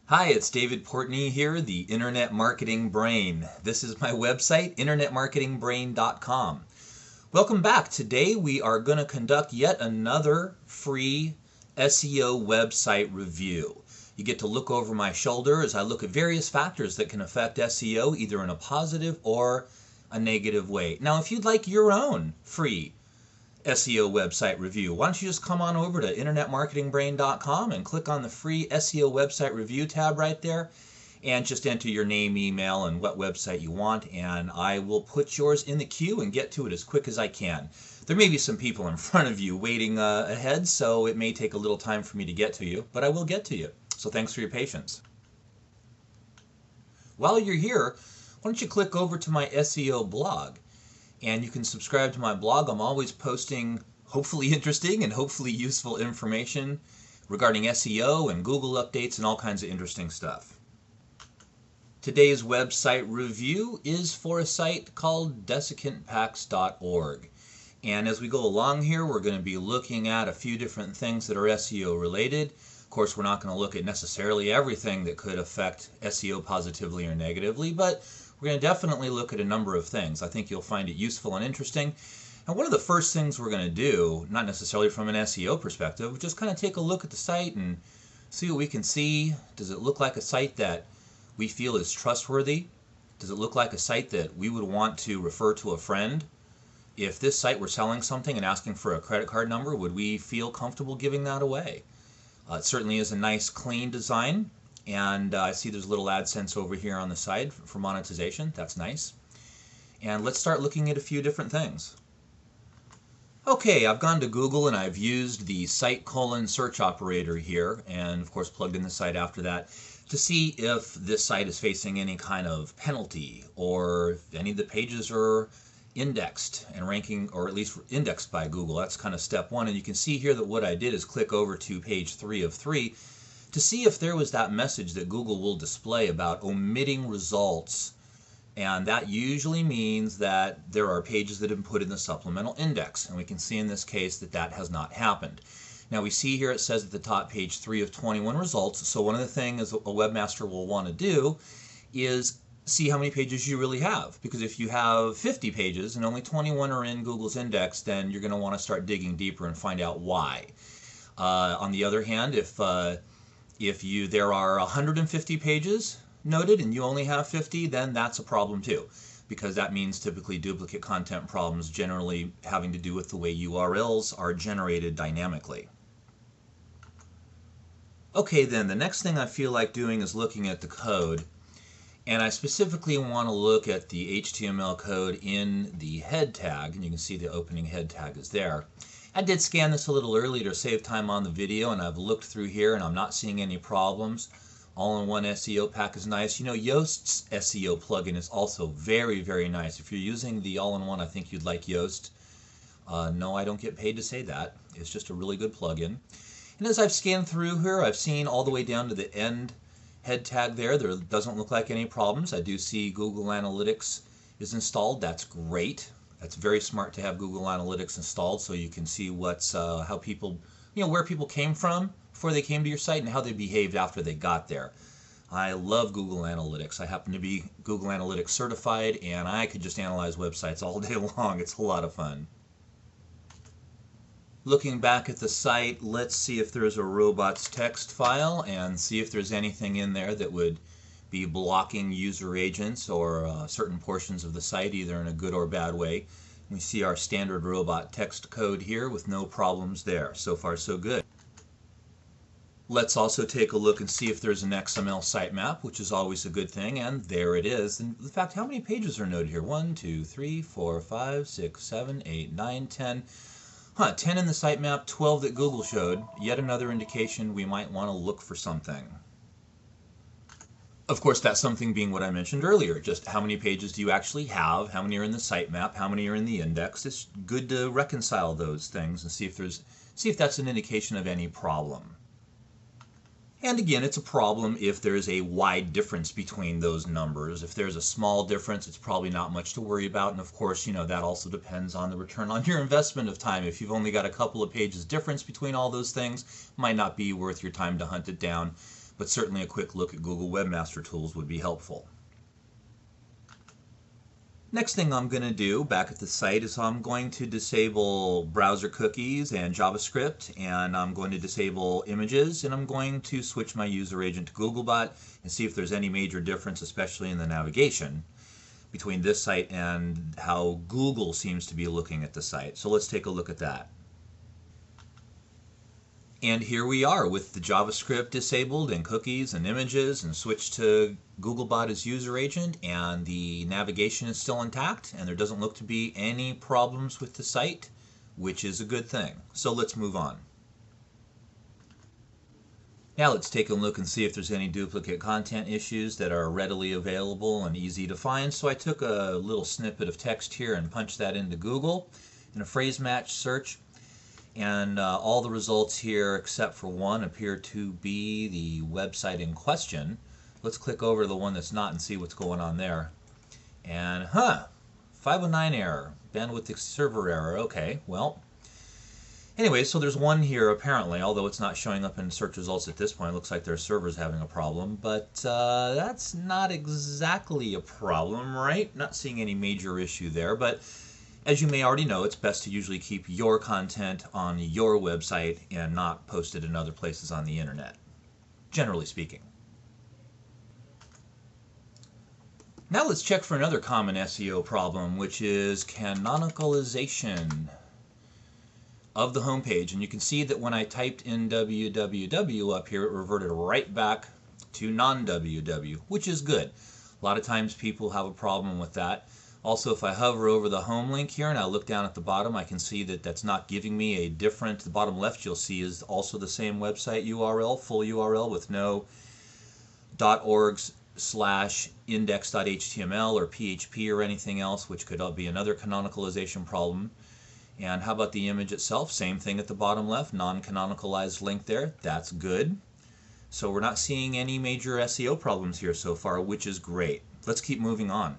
Hi, it's David Portney here, the Internet Marketing Brain. This is my website, internetmarketingbrain.com. Welcome back. Today we are going to conduct yet another free SEO website review. You get to look over my shoulder as I look at various factors that can affect SEO either in a positive or a negative way. Now, if you'd like your own free SEO website review, why don't you just come on over to internetmarketingbrain.com and click on the free SEO website review tab right there and just enter your name, email, and what website you want, and I will put yours in the queue and get to it as quick as I can. There may be some people in front of you waiting ahead, so it may take a little time for me to get to you, but I will get to you. So thanks for your patience. While you're here, why don't you click over to my SEO blog? And you can subscribe to my blog. I'm always posting hopefully interesting and hopefully useful information regarding SEO and Google updates and all kinds of interesting stuff. Today's website review is for a site called desiccantpacks.org. And as we go along here, we're going to be looking at a few different things that are SEO related. Of course, we're not going to look at necessarily everything that could affect SEO positively or negatively, but we're going to definitely look at a number of things. I think you'll find it useful and interesting. And one of the first things we're going to do, not necessarily from an SEO perspective, just kind of take a look at the site and see what we can see. Does it look like a site that we feel is trustworthy? Does it look like a site that we would want to refer to a friend? If this site were selling something and asking for a credit card number, would we feel comfortable giving that away? It certainly is a nice, clean design. And I see there's a little AdSense over here on the side for monetization. That's nice. And let's start looking at a few different things. Okay, I've gone to Google and I've used the site : search operator here, and of course plugged in the site after that, to see if this site is facing any kind of penalty or if any of the pages are indexed and ranking, or at least indexed by Google. That's kind of step one. And you can see here that what I did is click over to page 3 of 3 to see if there was that message that Google will display about omitting results. And that usually means that there are pages that have been put in the supplemental index. And we can see in this case that that has not happened. Now we see here it says at the top page 3 of 21 results. So one of the things a webmaster will want to do is see how many pages you really have. Because if you have 50 pages and only 21 are in Google's index, then you're going to want to start digging deeper and find out why. On the other hand, if there are 150 pages noted and you only have 50, then that's a problem too, because that means typically duplicate content problems, generally having to do with the way URLs are generated dynamically. Okay, then the next thing I feel like doing is looking at the code, and I specifically want to look at the HTML code in the head tag, and you can see the opening head tag is there. I did scan this a little earlier to save time on the video, and I've looked through here and I'm not seeing any problems. All-in-one SEO pack is nice. You know, Yoast's SEO plugin is also very, very nice. If you're using the all-in-one, I think you'd like Yoast. No, I don't get paid to say that. It's just a really good plugin. And as I've scanned through here, I've seen all the way down to the end head tag there. There doesn't look like any problems. I do see Google Analytics is installed. That's great. That's very smart to have Google Analytics installed, so you can see what's how people, where people came from before they came to your site and how they behaved after they got there. I love Google Analytics. I happen to be Google Analytics certified, and I could just analyze websites all day long. It's a lot of fun. Looking back at the site, let's see if there's a robots text file and see if there's anything in there that would be blocking user agents or certain portions of the site, either in a good or bad way. We see our standard robot text code here with no problems there. So far, so good. Let's also take a look and see if there's an XML sitemap, which is always a good thing, and there it is. And in fact, how many pages are noted here? 1, 2, 3, 4, 5, 6, 7, 8, 9, 10. 10 in the sitemap, 12 that Google showed. Yet another indication we might want to look for something. Of course, that something being what I mentioned earlier, just how many pages do you actually have, how many are in the sitemap, how many are in the index. It's good to reconcile those things and see if that's an indication of any problem. And again, it's a problem if there's a wide difference between those numbers. If there's a small difference, it's probably not much to worry about. And of course, that also depends on the return on your investment of time. If you've only got a couple of pages difference between all those things, it might not be worth your time to hunt it down. but certainly a quick look at Google Webmaster Tools would be helpful. Next thing I'm going to do back at the site is I'm going to disable browser cookies and JavaScript, and I'm going to disable images, and I'm going to switch my user agent to Googlebot and see if there's any major difference, especially in the navigation, between this site and how Google seems to be looking at the site. So let's take a look at that. And here we are with the JavaScript disabled and cookies and images, and switched to Googlebot as user agent, and the navigation is still intact and there doesn't look to be any problems with the site, which is a good thing. So let's move on. Now let's take a look and see if there's any duplicate content issues that are readily available and easy to find. So I took a little snippet of text here and punched that into Google in a phrase match search. And all the results here, except for one, appear to be the website in question. Let's click over to the one that's not and see what's going on there. And 509 error, bandwidth server error. Okay, well, anyway, so there's one here apparently, although it's not showing up in search results at this point. It looks like their server's having a problem, but that's not exactly a problem, right? Not seeing any major issue there, but as you may already know, it's best to usually keep your content on your website and not post it in other places on the internet, generally speaking. Now let's check for another common SEO problem, which is canonicalization of the home page. And you can see that when I typed in www up here, it reverted right back to non-www, which is good. A lot of times people have a problem with that. Also, if I hover over the home link here and I look down at the bottom, I can see that that's not giving me a different, the bottom left you'll see is also the same website URL, full URL with no .org/index.html or PHP or anything else, which could be another canonicalization problem. And how about the image itself? Same thing at the bottom left, non-canonicalized link there. That's good. So we're not seeing any major SEO problems here so far, which is great. Let's keep moving on.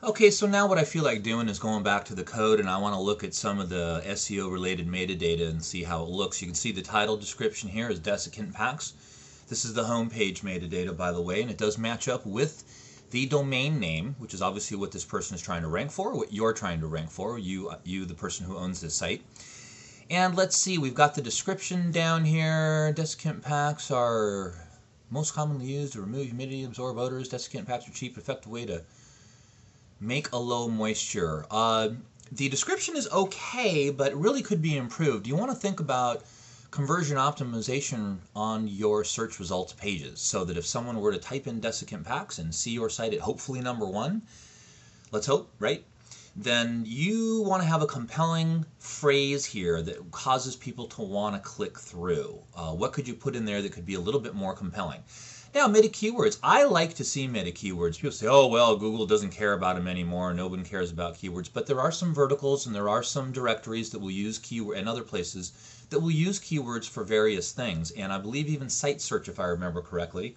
Okay, so now what I feel like doing is going back to the code, and I want to look at some of the SEO related metadata and see how it looks. You can see the title description here is desiccant packs. This is the home page metadata, by the way, and it does match up with the domain name, which is obviously what this person is trying to rank for, what you're trying to rank for, you the person who owns this site. And let's see, we've got the description down here. Desiccant packs are most commonly used to remove humidity, absorb odors. Desiccant packs are cheap, effective way to make a low moisture. The description is okay, but it really could be improved. You want to think about conversion optimization on your search results pages, so that if someone were to type in desiccant packs and see your site at hopefully #1, let's hope, right? Then you want to have a compelling phrase here that causes people to want to click through. What could you put in there that could be a little bit more compelling? Now, meta-keywords. I like to see meta-keywords. People say, oh, well, Google doesn't care about them anymore. No one cares about keywords. But there are some verticals and there are some directories that will use keywords, and other places that will use keywords for various things. And I believe even site search, if I remember correctly,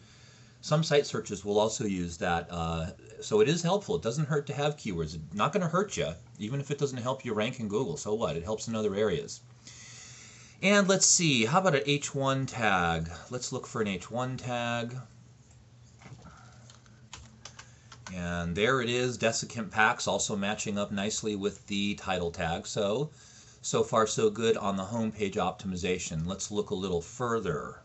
some site searches will also use that. So it is helpful. It doesn't hurt to have keywords. It's not going to hurt you, even if it doesn't help you rank in Google. So what? It helps in other areas. And let's see, how about an H1 tag? Let's look for an H1 tag. And there it is, desiccant packs, also matching up nicely with the title tag. So far so good on the home page optimization. Let's look a little further.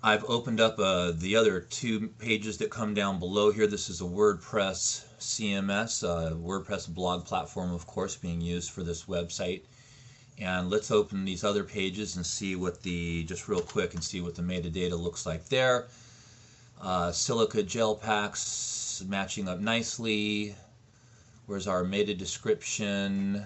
I've opened up the other two pages that come down below here. This is a WordPress CMS, WordPress blog platform, of course, being used for this website. And let's open these other pages and see what just real quick, and see what the metadata looks like there. Silica gel packs matching up nicely. Where's our meta description?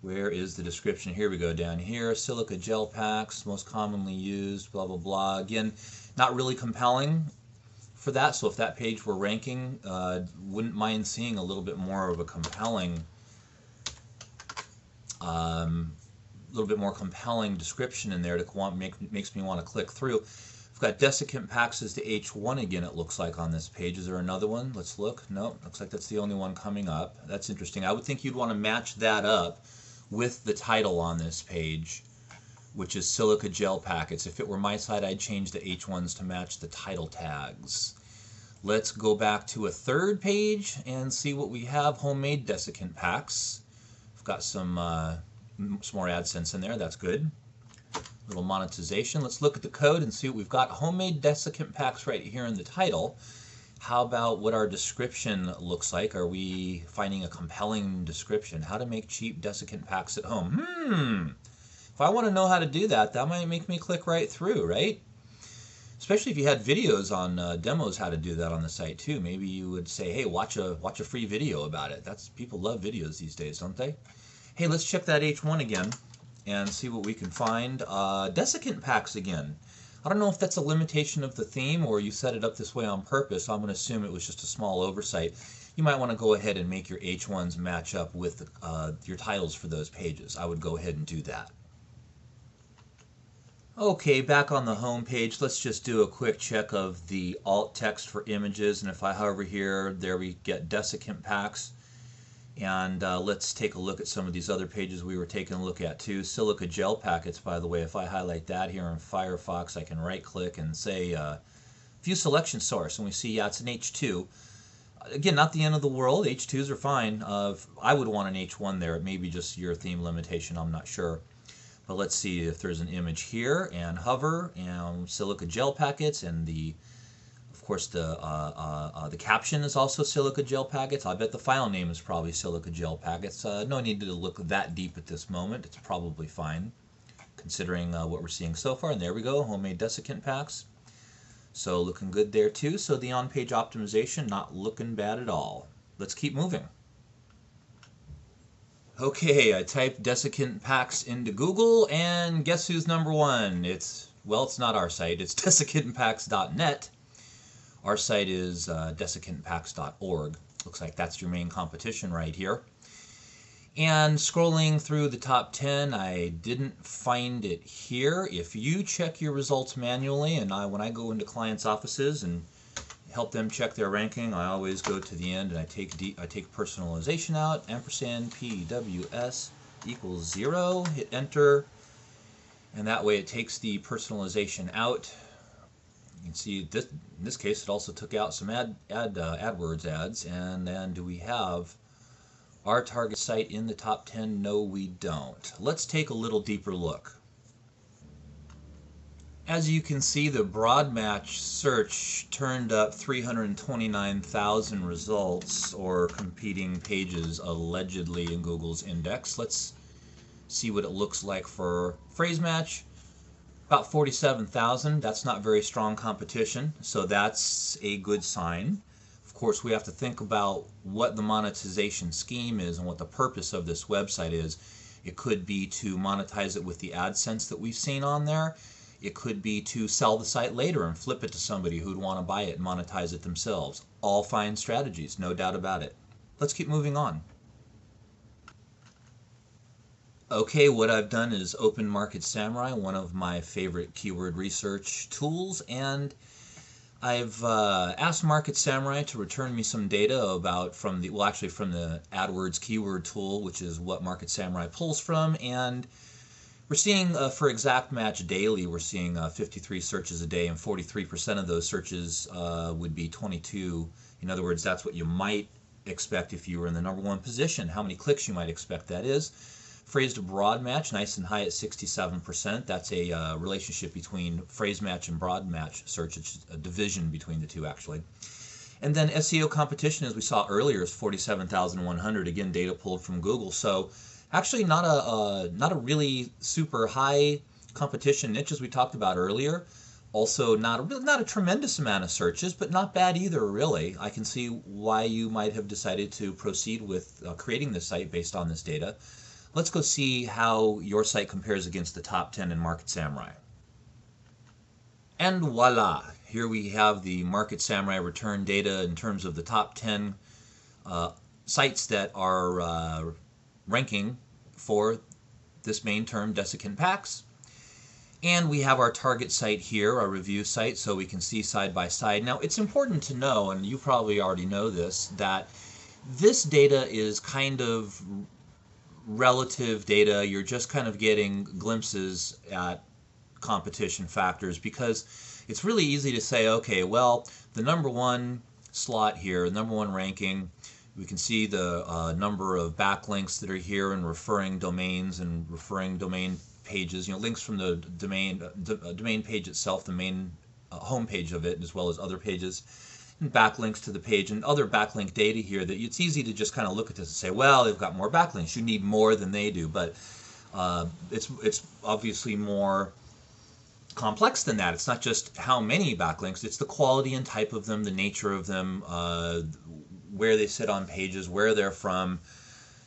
Where is the description? Here we go, down here. Silica gel packs, most commonly used, blah, blah, blah. Again, not really compelling for that. So if that page were ranking, wouldn't mind seeing a little bit more of a compelling description in there to makes me want to click through. We've got desiccant packs as the H1 again, it looks like, on this page. Is there another one? Let's look. Nope, looks like that's the only one coming up. That's interesting. I would think you'd want to match that up with the title on this page, which is silica gel packets. If it were my site, I'd change the H1s to match the title tags. Let's go back to a third page and see what we have. Homemade desiccant packs. I've got some more AdSense in there. That's good. Little monetization. Let's look at the code and see what we've got. Homemade desiccant packs right here in the title. How about what our description looks like? Are we finding a compelling description? How to make cheap desiccant packs at home. If I want to know how to do that, that might make me click right through, right? Especially if you had videos on demos how to do that on the site too. Maybe you would say, hey, watch a free video about it. People love videos these days, don't they? Hey, let's check that H1 again and see what we can find. Desiccant packs again. I don't know if that's a limitation of the theme or you set it up this way on purpose. I'm going to assume it was just a small oversight. You might want to go ahead and make your H1s match up with your titles for those pages. I would go ahead and do that. Okay, back on the home page, let's just do a quick check of the alt text for images. And if I hover here, there we get desiccant packs. And let's take a look at some of these other pages we were taking a look at too. Silica gel packets, by the way, if I highlight that here in Firefox, I can right click and say view selection source, and we see, yeah, it's an H2. Again, not the end of the world. H2s are fine. I would want an H1 there. It may be just your theme limitation, I'm not sure. But let's see if there's an image here, and hover, and silica gel packets, and of course the caption is also silica gel packets. I bet the file name is probably silica gel packets. No need to look that deep at this moment. It's probably fine, considering what we're seeing so far. And there we go, homemade desiccant packs. So looking good there too. So the on-page optimization, not looking bad at all. Let's keep moving. Okay, I typed desiccant packs into Google, and guess who's number one? Well, it's not our site. It's desiccantpacks.net. Our site is desiccantpacks.org. Looks like that's your main competition right here. And scrolling through the top 10, I didn't find it here. If you check your results manually, and when I go into clients' offices and help them check their ranking, I always go to the end and I take personalization out, ampersand PWS equals 0, hit enter, and that way it takes the personalization out. You can see this, in this case it also took out some AdWords ads. And then do we have our target site in the top 10? No, we don't. Let's take a little deeper look. As you can see, the broad match search turned up 329,000 results, or competing pages, allegedly in Google's index. Let's see what it looks like for phrase match. About 47,000. That's not very strong competition, so that's a good sign. Of course, we have to think about what the monetization scheme is and what the purpose of this website is. It could be to monetize it with the AdSense that we've seen on there. It could be to sell the site later and flip it to somebody who'd want to buy it and monetize it themselves. All fine strategies, no doubt about it. Let's keep moving on. Okay, what I've done is open Market Samurai, one of my favorite keyword research tools, and I've asked Market Samurai to return me some data from the AdWords keyword tool, which is what Market Samurai pulls from, and we're seeing, for exact match daily, we're seeing 53 searches a day, and 43% of those searches would be 22. In other words, that's what you might expect if you were in the #1 position. How many clicks you might expect, that is. Phrased broad match, nice and high at 67%. That's a relationship between phrase match and broad match search. It's a division between the two, actually. And then SEO competition, as we saw earlier, is 47,100. Again, data pulled from Google. So actually not a really super high competition niche as we talked about earlier. Also not a tremendous amount of searches, but not bad either, really. I can see why you might have decided to proceed with creating this site based on this data. Let's go see how your site compares against the top 10 in Market Samurai. And voila! Here we have the Market Samurai return data in terms of the top 10 sites that are ranking for this main term, desiccant packs. And we have our target site here, our review site, so we can see side by side. Now, it's important to know, and you probably already know this, that this data is kind of relative data. You're just kind of getting glimpses at competition factors, because it's really easy to say, okay, well, the number one slot here, number one ranking, we can see the number of backlinks that are here and referring domains and referring domain pages, links from the domain page itself, the main home page of it, as well as other pages, and backlinks to the page and other backlink data here that it's easy to just kind of look at this and say, well, they've got more backlinks. You need more than they do. But it's obviously more complex than that. It's not just how many backlinks, it's the quality and type of them, the nature of them, where they sit on pages, where they're from,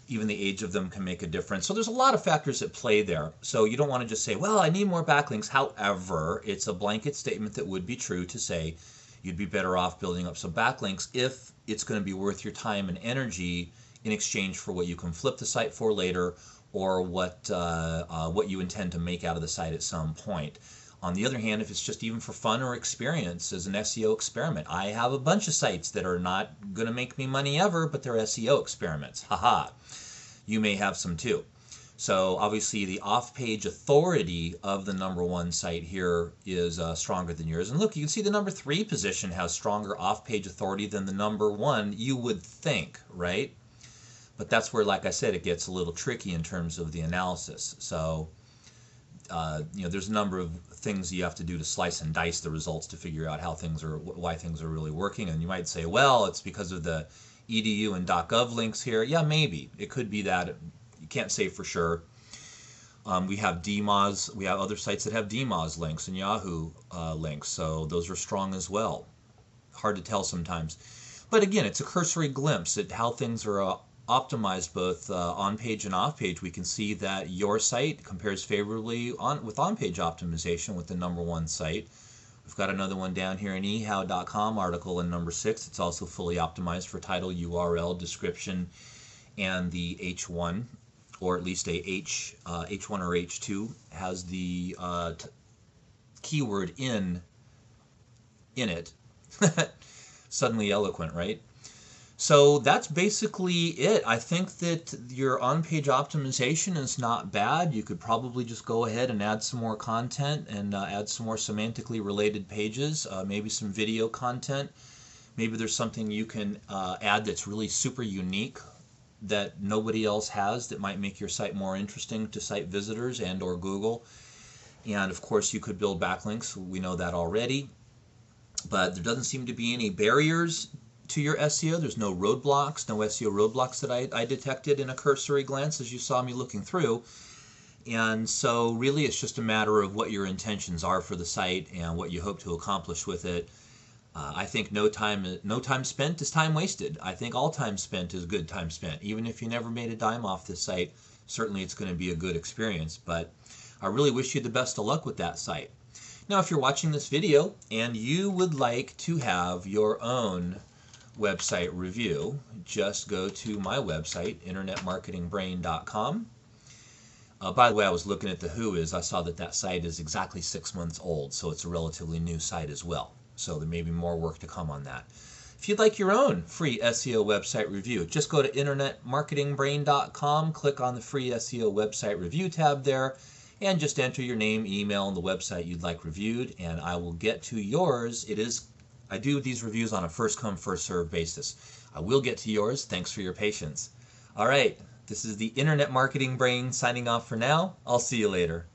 even the age of them can make a difference. So there's a lot of factors at play there. So you don't want to just say, well, I need more backlinks. However, it's a blanket statement that would be true to say you'd be better off building up some backlinks if it's going to be worth your time and energy in exchange for what you can flip the site for later, or what you intend to make out of the site at some point. On the other hand, if it's just even for fun or experience as an SEO experiment, I have a bunch of sites that are not going to make me money ever, but they're SEO experiments. Haha. You may have some too. So obviously the off-page authority of the number one site here is stronger than yours. And look, you can see the number 3 position has stronger off-page authority than the number 1, you would think, right? But that's where, like I said, it gets a little tricky in terms of the analysis. So there's a number of things you have to do to slice and dice the results to figure out how things are, why things are really working. And you might say, well, it's because of the edu and .gov links here. Yeah, maybe. It could be that. You can't say for sure. We have DMOZ. We have other sites that have DMOZ links and Yahoo links. So those are strong as well. Hard to tell sometimes. But again, it's a cursory glimpse at how things are optimized both on-page and off-page. We can see that your site compares favorably with on-page optimization with the number 1 site. We've got another one down here, an ehow.com article in number 6. It's also fully optimized for title, URL, description, and the H1, or at least a H1 or H2 has the keyword in it. Suddenly eloquent, right? So that's basically it. I think that your on-page optimization is not bad. You could probably just go ahead and add some more content and add some more semantically related pages, maybe some video content. Maybe there's something you can add that's really super unique that nobody else has that might make your site more interesting to site visitors and or Google. And of course you could build backlinks. We know that already. But there doesn't seem to be any barriers to your SEO. There's no roadblocks, no SEO roadblocks that I detected in a cursory glance as you saw me looking through. And so really it's just a matter of what your intentions are for the site and what you hope to accomplish with it. I think no time spent is time wasted. I think all time spent is good time spent. Even if you never made a dime off this site, certainly it's going to be a good experience. But I really wish you the best of luck with that site. Now, if you're watching this video and you would like to have your own website review, just go to my website, internetmarketingbrain.com. By the way, I was looking at the Whois. I saw that site is exactly 6 months old, so it's a relatively new site as well. So there may be more work to come on that. If you'd like your own free SEO website review, just go to internetmarketingbrain.com, click on the free SEO website review tab there, and just enter your name, email, and the website you'd like reviewed, and I will get to yours. I do these reviews on a first-come, first-served basis. I will get to yours. Thanks for your patience. All right, this is the Internet Marketing Brain signing off for now. I'll see you later.